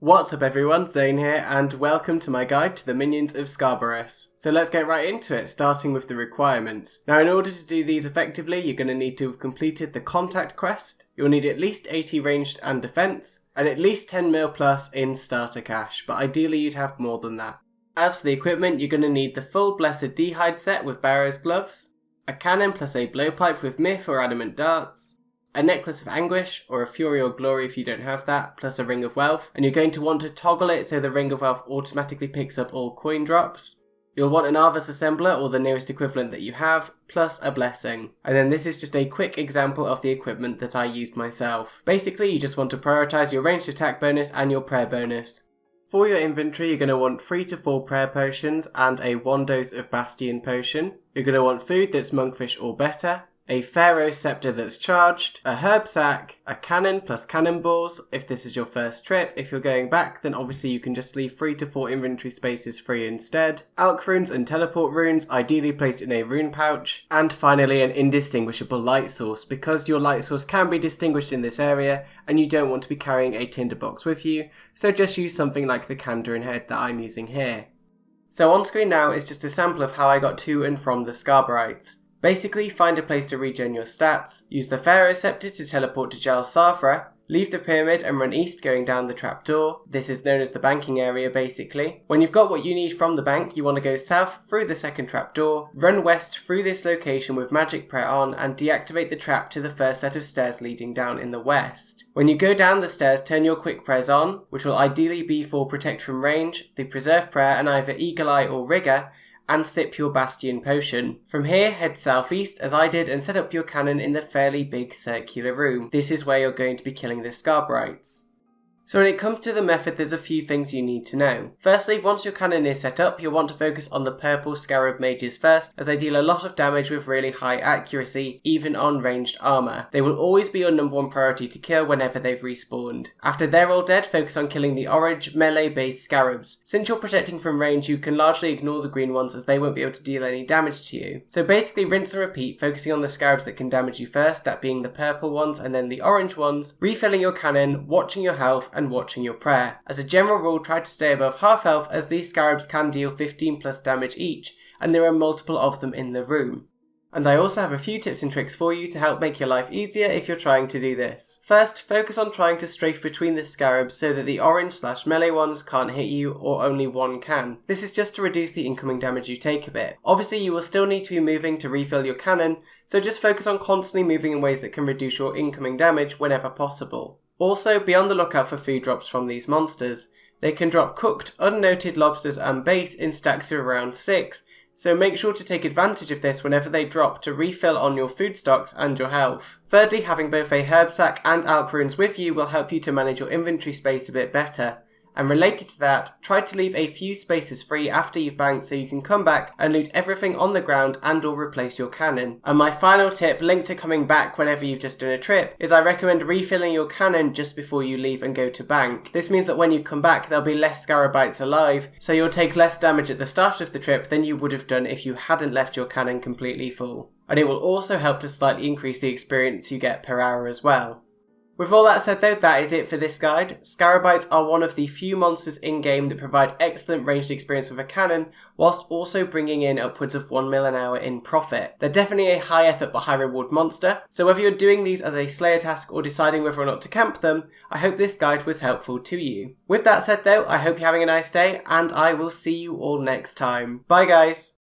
What's up everyone, Zane here, and welcome to my guide to the minions of Scabarites. So let's get right into it, starting with the requirements. Now in order to do these effectively, you're going to need to have completed the contact quest, you'll need at least 80 ranged and defense, and at least 10 mil plus in starter cash, but ideally you'd have more than that. As for the equipment, you're going to need the full Blessed D-Hide set with Barrow's gloves, a cannon plus a blowpipe with myth or adamant darts, a necklace of anguish, or a fury or glory if you don't have that, plus a ring of wealth, and you're going to want to toggle it so the ring of wealth automatically picks up all coin drops. You'll want an Arvus assembler or the nearest equivalent that you have, plus a blessing. And then this is just a quick example of the equipment that I used myself. Basically you just want to prioritise your ranged attack bonus and your prayer bonus. For your inventory, you're going to want 3 to 4 prayer potions and a 1 dose of Bastion potion. You're going to want food that's monkfish or better, a Pharaoh scepter that's charged, a herb sack, a cannon plus cannonballs if this is your first trip. If you're going back, then obviously you can just leave 3 to 4 inventory spaces free instead. Alch runes and teleport runes, ideally placed in a rune pouch. And finally an indistinguishable light source, because your light source can be distinguished in this area and you don't want to be carrying a tinderbox with you, so just use something like the Kandarin head that I'm using here. So on screen now is just a sample of how I got to and from the Scabarites. Basically, find a place to regen your stats, use the Pharaoh Scepter to teleport to Jal Safra, leave the pyramid and run east going down the trapdoor. This is known as the banking area basically. When you've got what you need from the bank, you want to go south through the second trapdoor, run west through this location with magic prayer on and deactivate the trap to the first set of stairs leading down in the west. When you go down the stairs, turn your quick prayers on, which will ideally be for protect from range, the preserve prayer and either eagle eye or rigor, and sip your Bastion potion. From here, head southeast as I did and set up your cannon in the fairly big circular room. This is where you're going to be killing the Scabarites. So when it comes to the method, there's a few things you need to know. Firstly, once your cannon is set up, you'll want to focus on the purple scarab mages first, as they deal a lot of damage with really high accuracy, even on ranged armour. They will always be your number one priority to kill whenever they've respawned. After they're all dead, focus on killing the orange melee based scarabs. Since you're protecting from range, you can largely ignore the green ones as they won't be able to deal any damage to you. So basically rinse and repeat, focusing on the scarabs that can damage you first, that being the purple ones and then the orange ones, refilling your cannon, watching your health, and watching your prayer. As a general rule, try to stay above half health as these scarabs can deal 15 plus damage each, and there are multiple of them in the room. And I also have a few tips and tricks for you to help make your life easier if you're trying to do this. First, focus on trying to strafe between the scarabs so that the orange/melee ones can't hit you or only one can. This is just to reduce the incoming damage you take a bit. Obviously you will still need to be moving to refill your cannon, so just focus on constantly moving in ways that can reduce your incoming damage whenever possible. Also, be on the lookout for food drops from these monsters. They can drop cooked, unnoted lobsters and base in stacks of around 6, so make sure to take advantage of this whenever they drop to refill on your food stocks and your health. Thirdly, having both a herb sack and alch runes with you will help you to manage your inventory space a bit better. And related to that, try to leave a few spaces free after you've banked so you can come back and loot everything on the ground and or replace your cannon. And my final tip, linked to coming back whenever you've just done a trip, is I recommend refilling your cannon just before you leave and go to bank. This means that when you come back there'll be less Scabarites alive, so you'll take less damage at the start of the trip than you would have done if you hadn't left your cannon completely full. And it will also help to slightly increase the experience you get per hour as well. With all that said though, that is it for this guide. Scabarites are one of the few monsters in-game that provide excellent ranged experience with a cannon, whilst also bringing in upwards of 1 mil an hour in profit. They're definitely a high effort but high reward monster, so whether you're doing these as a slayer task or deciding whether or not to camp them, I hope this guide was helpful to you. With that said though, I hope you're having a nice day, and I will see you all next time. Bye guys!